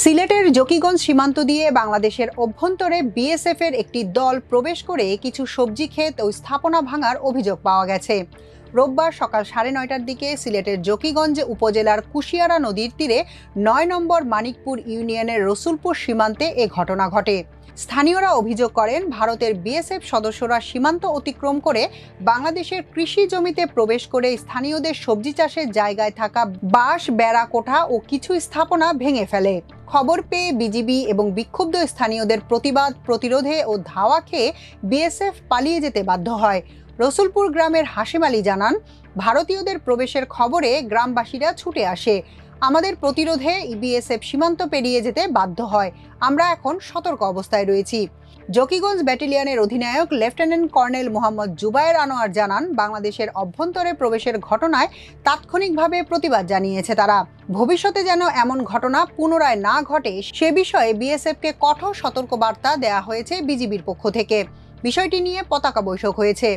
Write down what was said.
সিলেটের জকিগঞ্জ সীমান্ত দিয়ে বাংলাদেশের অভ্যন্তরে বিএসএফ এর একটি দল প্রবেশ করে কিছু সবজি ক্ষেত ও স্থাপনা ভাঙার অভিযোগ পাওয়া গেছে। রোববার সকাল 9:30টার দিকে সিলেটের জকিগঞ্জ উপজেলার কুশিয়ারা নদীর তীরে 9 নম্বর মানিকপুর ইউনিয়নের রসুলপুর সীমান্তে এ ঘটনা ঘটে। স্থানীয়রা অভিযোগ করেন, ভারতের বিএসএফ সদস্যরা সীমান্ত অতিক্রম করে বাংলাদেশের কৃষি জমিতে প্রবেশ করে স্থানীয়দের সবজি চাষের জায়গায় থাকা বাঁশ, বেড়া, কোঠা ও কিছু স্থাপনা ভেঙে ফেলে। খবর পেয়ে বিজিবি এবং বিক্ষুব্ধ স্থানীয়দের প্রতিবাদ, প্রতিরোধে ও ধাওয়া খেয়ে বিএসএফ পালিয়ে যেতে বাধ্য হয়। রসুলপুর গ্রামের হাশেম আলী জানান, ভারতীয়দের প্রবেশের খবরে গ্রামবাসীরা ছুটে আসে। আমাদের প্রতিরোধে বিএসএফ সীমান্ত পেরিয়ে যেতে বাধ্য হয়। আমরা এখন সতর্ক অবস্থায় রয়েছি। জকিগঞ্জ ব্যাটালিয়নের অধিনায়ক লেফটেন্যান্ট কর্নেল মোহাম্মদ জুবায়ের আনোয়ার জানান, বাংলাদেশের অভ্যন্তরে প্রবেশের ঘটনায় তাৎক্ষণিকভাবে প্রতিবাদ জানিয়েছে তারা। ভবিষ্যতে যেন এমন ঘটনা পুনরায় না ঘটে সে বিষয়ে বিএসএফকে কঠোর সতর্কবার্তা দেওয়া হয়েছে বিজিবির পক্ষ থেকে। বিষয়টি নিয়ে পতাকা বৈঠক হয়েছে।